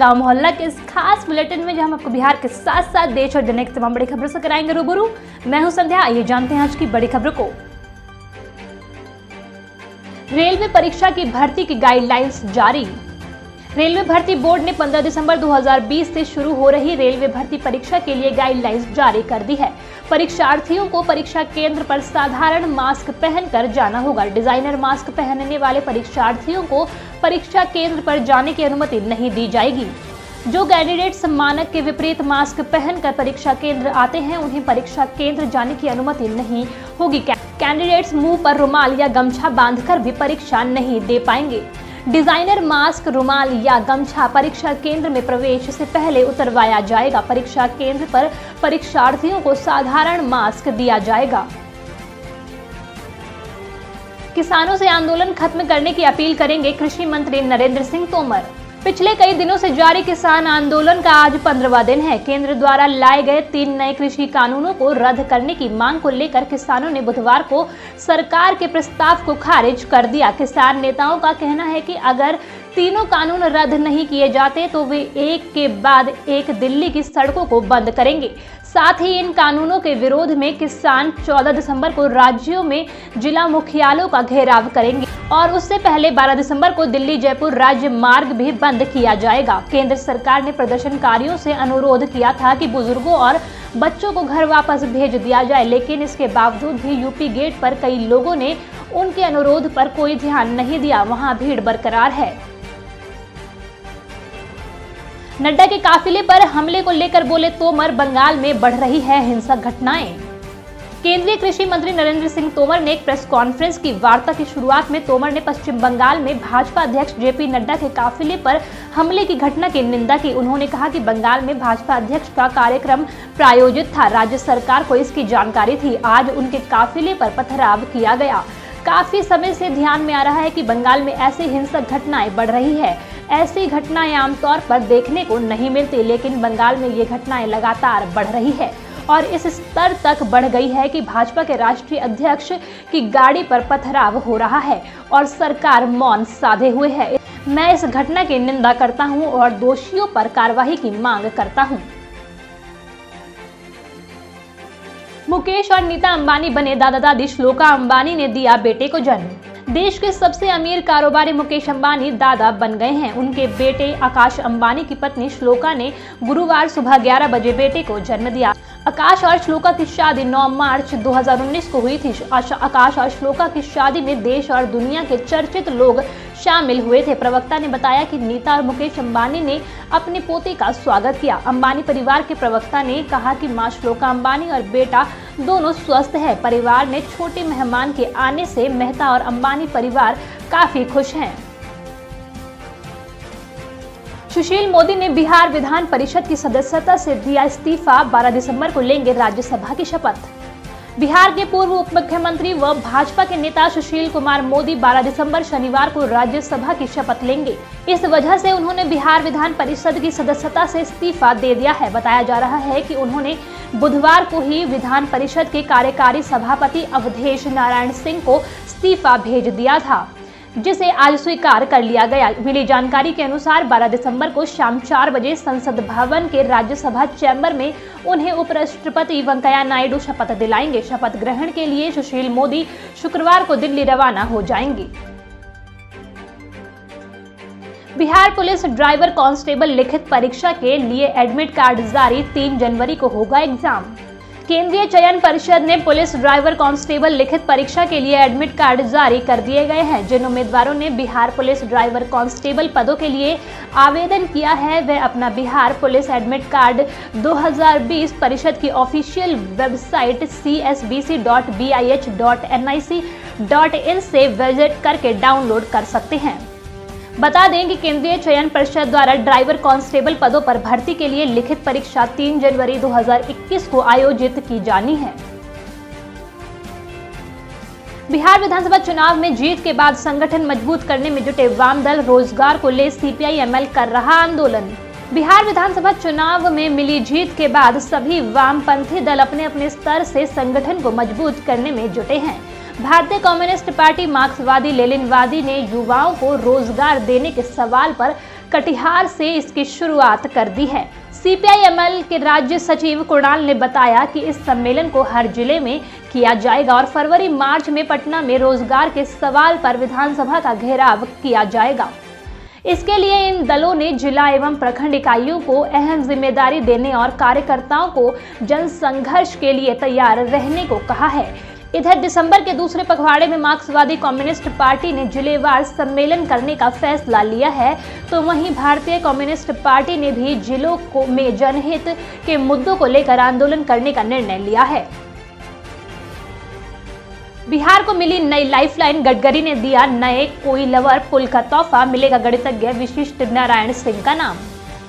गांव मोहल्ला के इस खास बुलेटिन में, जहां हम आपको बिहार के साथ साथ देश और दुनिया की तमाम बड़ी खबरों से कराएंगे रूबरू। मैं हूं संध्या। आइए जानते हैं आज की बड़ी खबरों को। रेलवे परीक्षा की भर्ती की गाइडलाइंस जारी। रेलवे भर्ती बोर्ड ने 15 दिसंबर 2020 से शुरू हो रही रेलवे भर्ती परीक्षा के लिए गाइडलाइंस जारी कर दी है। परीक्षार्थियों को परीक्षा केंद्र पर साधारण मास्क पहनकर जाना होगा। डिजाइनर मास्क पहनने वाले परीक्षार्थियों को परीक्षा केंद्र पर जाने की अनुमति नहीं दी जाएगी। जो कैंडिडेट्स मानक के विपरीत मास्क पहनकर परीक्षा केंद्र आते हैं, उन्हें परीक्षा केंद्र जाने की अनुमति नहीं होगी। कैंडिडेट्स मुंह पर रुमाल या गमछा बांधकर भी परीक्षा नहीं दे पाएंगे। डिजाइनर मास्क, रुमाल या गमछा परीक्षा केंद्र में प्रवेश से पहले उतरवाया जाएगा। परीक्षा केंद्र पर परीक्षार्थियों को साधारण मास्क दिया जाएगा। किसानों से आंदोलन खत्म करने की अपील करेंगे कृषि मंत्री नरेंद्र सिंह तोमर। पिछले कई दिनों से जारी किसान आंदोलन का आज 15वां दिन है। केंद्र द्वारा लाए गए 3 नए कृषि कानूनों को रद्द करने की मांग को लेकर किसानों ने बुधवार को सरकार के प्रस्ताव को खारिज कर दिया। किसान नेताओं का कहना है कि अगर तीनों कानून रद्द नहीं किए जाते तो वे एक के बाद एक दिल्ली की सड़कों को बंद करेंगे। साथ ही इन कानूनों के विरोध में किसान 14 दिसंबर को राज्यों में जिला मुख्यालयों का घेराव करेंगे और उससे पहले 12 दिसंबर को दिल्ली जयपुर राज्य मार्ग भी बंद किया जाएगा। केंद्र सरकार ने प्रदर्शनकारियों से अनुरोध किया था कि बुजुर्गों और बच्चों को घर वापस भेज दिया जाए, लेकिन इसके बावजूद भी यूपी गेट पर कई लोगों ने उनके अनुरोध पर कोई ध्यान नहीं दिया। वहां भीड़ बरकरार है। नड्डा के काफिले पर हमले को लेकर बोले तोमर, बंगाल में बढ़ रही है हिंसक घटनाएं। केंद्रीय कृषि मंत्री नरेंद्र सिंह तोमर ने एक प्रेस कॉन्फ्रेंस की वार्ता की शुरुआत में तोमर ने पश्चिम बंगाल में भाजपा अध्यक्ष जेपी नड्डा के काफिले पर हमले की घटना की निंदा की। उन्होंने कहा कि बंगाल में भाजपा अध्यक्ष का कार्यक्रम प्रायोजित था, राज्य सरकार को इसकी जानकारी थी। आज उनके काफिले पर पथराव किया गया। काफी समय से ध्यान में आ रहा है कि बंगाल में ऐसी हिंसक घटनाएं बढ़ रही है। ऐसी घटनाएं आमतौर पर देखने को नहीं मिलती, लेकिन बंगाल में ये घटनाएं लगातार बढ़ रही है और इस स्तर तक बढ़ गई है कि भाजपा के राष्ट्रीय अध्यक्ष की गाड़ी पर पथराव हो रहा है और सरकार मौन साधे हुए है। मैं इस घटना की निंदा करता हूं और दोषियों पर कार्रवाई की मांग करता हूं। मुकेश और नीता अंबानी बने दादा दादी। श्लोका अंबानी ने दिया बेटे को जन्म। देश के सबसे अमीर कारोबारी मुकेश अंबानी दादा बन गए हैं। उनके बेटे आकाश अंबानी की पत्नी श्लोका ने गुरुवार सुबह 11 बजे बेटे को जन्म दिया। आकाश और श्लोका की शादी 9 मार्च 2019 को हुई थी। आकाश और श्लोका की शादी में देश और दुनिया के चर्चित लोग शामिल हुए थे। प्रवक्ता ने बताया कि नीता और मुकेश अंबानी ने अपने पोते का स्वागत किया। अंबानी परिवार के प्रवक्ता ने कहा कि मां श्लोका अंबानी और बेटा दोनों स्वस्थ है। परिवार ने छोटे मेहमान के आने से मेहता और अंबानी परिवार काफी खुश हैं। सुशील मोदी ने बिहार विधान परिषद की सदस्यता से दिया इस्तीफा। 12 दिसंबर को लेंगे राज्यसभा की शपथ। बिहार के पूर्व उप मुख्यमंत्री व भाजपा के नेता सुशील कुमार मोदी 12 दिसंबर शनिवार को राज्यसभा की शपथ लेंगे। इस वजह से उन्होंने बिहार विधान परिषद की सदस्यता से इस्तीफा दे दिया है। बताया जा रहा है कि उन्होंने बुधवार को ही विधान परिषद के कार्यकारी सभापति अवधेश नारायण सिंह को इस्तीफा भेज दिया था, जिसे आज स्वीकार कर लिया गया। मिली जानकारी के अनुसार 12 दिसंबर को शाम 4 बजे संसद भवन के राज्यसभा चैम्बर में उन्हें उपराष्ट्रपति वेंकैया नायडू शपथ दिलाएंगे। शपथ ग्रहण के लिए सुशील मोदी शुक्रवार को दिल्ली रवाना हो जाएंगे। बिहार पुलिस ड्राइवर कांस्टेबल लिखित परीक्षा के लिए एडमिट कार्ड जारी। 3 जनवरी को होगा एग्जाम। केंद्रीय चयन परिषद ने पुलिस ड्राइवर कांस्टेबल लिखित परीक्षा के लिए एडमिट कार्ड जारी कर दिए गए हैं। जिन उम्मीदवारों ने बिहार पुलिस ड्राइवर कांस्टेबल पदों के लिए आवेदन किया है, वे अपना बिहार पुलिस एडमिट कार्ड 2020 परिषद की ऑफिशियल वेबसाइट csbc.bih.nic.in से विजिट करके डाउनलोड कर सकते हैं। बता दें कि केंद्रीय चयन परिषद द्वारा ड्राइवर कांस्टेबल पदों पर भर्ती के लिए लिखित परीक्षा 3 जनवरी 2021 को आयोजित की जानी है। बिहार विधानसभा चुनाव में जीत के बाद संगठन मजबूत करने में जुटे वाम दल रोजगार को ले सीपीआई-एमएल कर रहा आंदोलन। बिहार विधानसभा चुनाव में मिली जीत के बाद सभी वामपंथी दल अपने अपने स्तर से संगठन को मजबूत करने में जुटे हैं। भारतीय कम्युनिस्ट पार्टी, मार्क्सवादी, लेनिनवादी ने युवाओं को रोजगार देने के सवाल पर कटिहार से इसकी शुरुआत कर दी है। CPI-ML के राज्य सचिव कुणाल ने बताया कि इस सम्मेलन को हर जिले में किया जाएगा और फरवरी-मार्च में पटना में रोजगार के सवाल पर विधानसभा का घेराव किया जाएगा। इसके लिए इन दलों ने जिला एवं प्रखंड इकाइयों को अहम जिम्मेदारी देने और कार्यकर्ताओं को जनसंघर्ष के लिए तैयार रहने को कहा है। इधर दिसंबर के दूसरे पखवाड़े में मार्क्सवादी कम्युनिस्ट पार्टी ने जिलेवार सम्मेलन करने का फैसला लिया है, तो वहीं भारतीय कम्युनिस्ट पार्टी ने भी जिलों में जनहित के मुद्दों को लेकर आंदोलन करने का निर्णय लिया है। बिहार को मिली नई लाइफलाइन, गडकरी ने दिया नए कोइलवर पुल का तोहफा, मिलेगा गणितज्ञ विशिष्ट नारायण सिंह का नाम।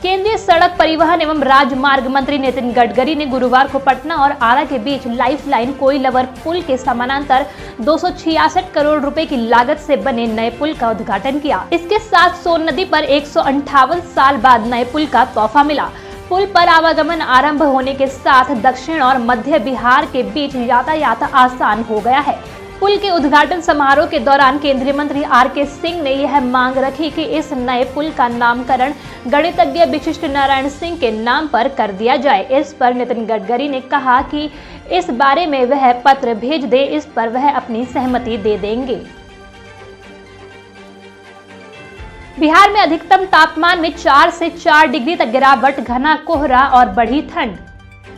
केंद्रीय सड़क परिवहन एवं राजमार्ग मंत्री नितिन गडकरी ने गुरुवार को पटना और आरा के बीच लाइफलाइन कोइलवर पुल के समानांतर 266 करोड़ रुपए की लागत से बने नए पुल का उद्घाटन किया। इसके साथ सोन नदी पर 158 साल बाद नए पुल का तोहफा मिला। पुल पर आवागमन आरंभ होने के साथ दक्षिण और मध्य बिहार के बीच यातायात आसान हो गया है। पुल के उद्घाटन समारोह के दौरान केंद्रीय मंत्री RK सिंह ने यह मांग रखी कि इस नए पुल का नामकरण गणितज्ञ विशिष्ट नारायण सिंह के नाम पर कर दिया जाए। इस पर नितिन गडकरी ने कहा कि इस बारे में वह पत्र भेज दे, इस पर वह अपनी सहमति दे देंगे। बिहार में अधिकतम तापमान में 4 से 4 डिग्री तक गिरावट, घना कोहरा और बढ़ी ठंड।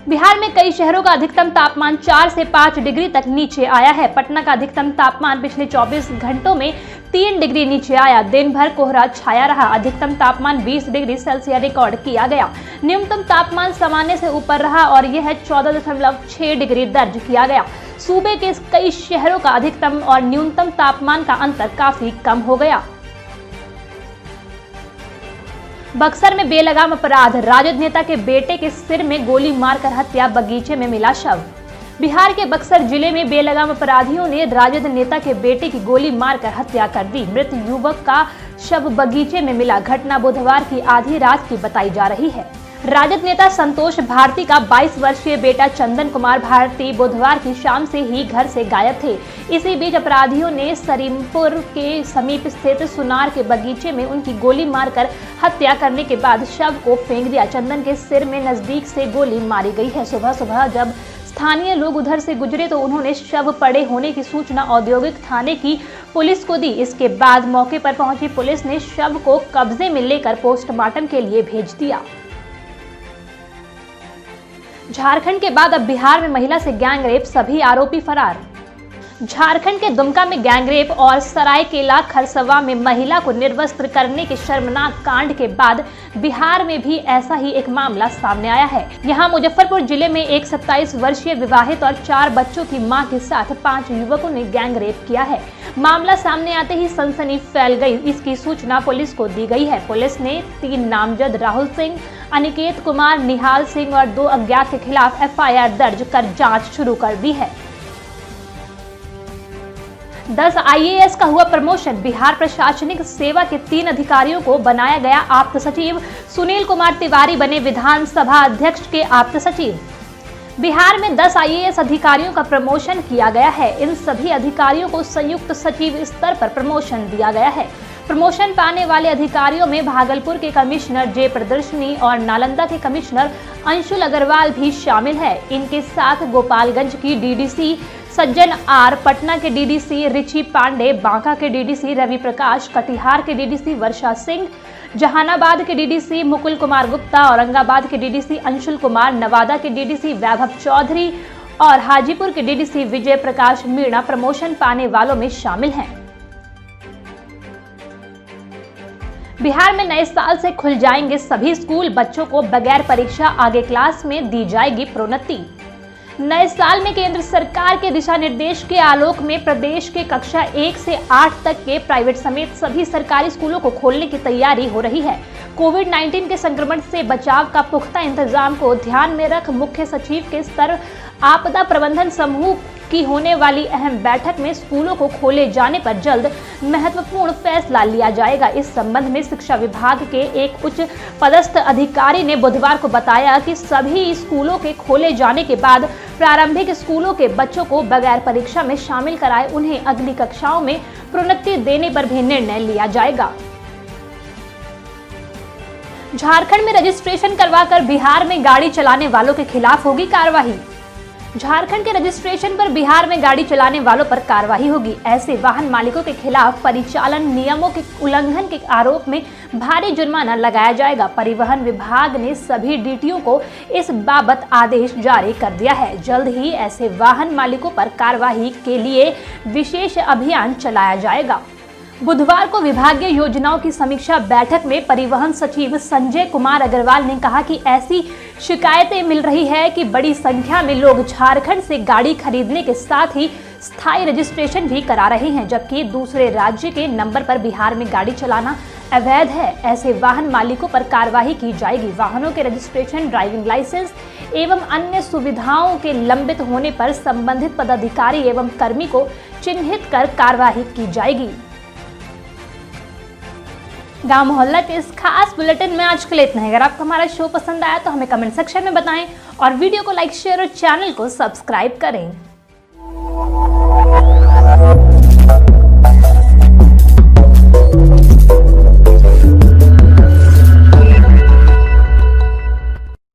बिहार में कई शहरों का अधिकतम तापमान 4 से 5 डिग्री तक नीचे आया है। पटना का अधिकतम तापमान पिछले 24 घंटों में 3 डिग्री नीचे आया। दिन भर कोहरा छाया रहा। अधिकतम तापमान 20 डिग्री सेल्सियस रिकॉर्ड किया गया। न्यूनतम तापमान सामान्य से ऊपर रहा और यह 14.6 डिग्री दर्ज किया गया। सूबे के कई शहरों का अधिकतम और न्यूनतम तापमान का अंतर काफी कम हो गया। बक्सर में बेलगाम अपराध, राजद नेता के बेटे के सिर में गोली मारकर हत्या, बगीचे में मिला शव। बिहार के बक्सर जिले में बेलगाम अपराधियों ने राजद नेता के बेटे की गोली मारकर हत्या कर दी। मृत युवक का शव बगीचे में मिला। घटना बुधवार की आधी रात की बताई जा रही है। राजद नेता संतोष भारती का 22 वर्षीय बेटा चंदन कुमार भारती बुधवार की शाम से ही घर से गायब थे। इसी बीच अपराधियों ने सरीमपुर के समीप स्थित सुनार के बगीचे में उनकी गोली मारकर हत्या करने के बाद शव को फेंक दिया। चंदन के सिर में नजदीक से गोली मारी गई है। सुबह सुबह जब स्थानीय लोग उधर से गुजरे तो उन्होंने शव पड़े होने की सूचना औद्योगिक थाने की पुलिस को दी। इसके बाद मौके पर पहुंची पुलिस ने शव को कब्जे में लेकर पोस्टमार्टम के लिए भेज दिया। झारखंड के बाद अब बिहार में महिला से गैंगरेप, सभी आरोपी फरार। झारखंड के दुमका में गैंगरेप और सरायकेला खरसवा में महिला को निर्वस्त्र करने के शर्मनाक कांड के बाद बिहार में भी ऐसा ही एक मामला सामने आया है। यहाँ मुजफ्फरपुर जिले में एक 27 वर्षीय विवाहित और 4 बच्चों की मां के साथ 5 युवकों ने गैंगरेप किया है। मामला सामने आते ही सनसनी फैल गई। इसकी सूचना पुलिस को दी गई है। पुलिस ने 3 नामजद राहुल सिंह, अनिकेत कुमार, निहाल सिंह और 2 अज्ञात के खिलाफ FIR दर्ज कर जांच शुरू कर दी है। 10 IAS का हुआ प्रमोशन। बिहार प्रशासनिक सेवा के 3 अधिकारियों को बनाया गया आप्त सचिव। सुनील कुमार तिवारी बने विधानसभा अध्यक्ष के आप्त सचिव। बिहार में 10 IAS अधिकारियों का प्रमोशन किया गया है। इन सभी अधिकारियों को संयुक्त सचिव स्तर पर प्रमोशन दिया गया है। प्रमोशन पाने वाले अधिकारियों में भागलपुर के कमिश्नर जे प्रदर्शनी और नालंदा के कमिश्नर अंशुल अग्रवाल भी शामिल है। इनके साथ गोपालगंज की DDC सज्जन R, पटना के DDC रिची पांडे, बांका के DDC रवि प्रकाश, कटिहार के DDC वर्षा सिंह, जहानाबाद के DDC मुकुल कुमार गुप्ता, औरंगाबाद के DDC अंशुल कुमार, नवादा के DDC वैभव चौधरी और हाजीपुर के DDC विजय प्रकाश मीणा प्रमोशन पाने वालों में शामिल हैं। बिहार में नए साल से खुल जाएंगे सभी स्कूल। बच्चों को बगैर परीक्षा आगे क्लास में दी जाएगी प्रोन्नति। नए साल में केंद्र सरकार के दिशा निर्देश के आलोक में प्रदेश के कक्षा 1 से 8 तक के प्राइवेट समेत सभी सरकारी स्कूलों को खोलने की तैयारी हो रही है। कोविड-19 के संक्रमण से बचाव का पुख्ता इंतजाम को ध्यान में रख मुख्य सचिव के स्तर आपदा प्रबंधन समूह की होने वाली अहम बैठक में स्कूलों को खोले जाने पर जल्द महत्वपूर्ण फैसला लिया जाएगा। इस संबंध में शिक्षा विभाग के एक उच्च पदस्थ अधिकारी ने बुधवार को बताया कि सभी स्कूलों के खोले जाने के बाद प्रारंभिक स्कूलों के बच्चों को बगैर परीक्षा में शामिल कराए उन्हें अगली कक्षाओं में प्रोन्नति देने पर भी निर्णय लिया जाएगा। झारखंड में रजिस्ट्रेशन करवाकर बिहार में गाड़ी चलाने वालों के खिलाफ होगी कार्रवाई। झारखंड के रजिस्ट्रेशन पर बिहार में गाड़ी चलाने वालों पर कार्रवाई होगी। ऐसे वाहन मालिकों के खिलाफ परिचालन नियमों के उल्लंघन के आरोप में भारी जुर्माना लगाया जाएगा। परिवहन विभाग ने सभी डीटीओ को इस बाबत आदेश जारी कर दिया है। जल्द ही ऐसे वाहन मालिकों पर कार्रवाई के लिए विशेष अभियान चलाया जाएगा। बुधवार को विभागीय योजनाओं की समीक्षा बैठक में परिवहन सचिव संजय कुमार अग्रवाल ने कहा कि ऐसी शिकायतें मिल रही है कि बड़ी संख्या में लोग झारखंड से गाड़ी खरीदने के साथ ही स्थायी रजिस्ट्रेशन भी करा रहे हैं, जबकि दूसरे राज्य के नंबर पर बिहार में गाड़ी चलाना अवैध है। ऐसे वाहन मालिकों पर कार्रवाई की जाएगी। वाहनों के रजिस्ट्रेशन, ड्राइविंग लाइसेंस एवं अन्य सुविधाओं के लंबित होने पर संबंधित पदाधिकारी एवं कर्मी को चिन्हित कर कार्रवाई की जाएगी। गांव मोहल्ला के इस खास बुलेटिन में आज के लिए इतना है। अगर आपको हमारा शो पसंद आया तो हमें कमेंट सेक्शन में बताएं और वीडियो को लाइक, शेयर और चैनल को सब्सक्राइब करें।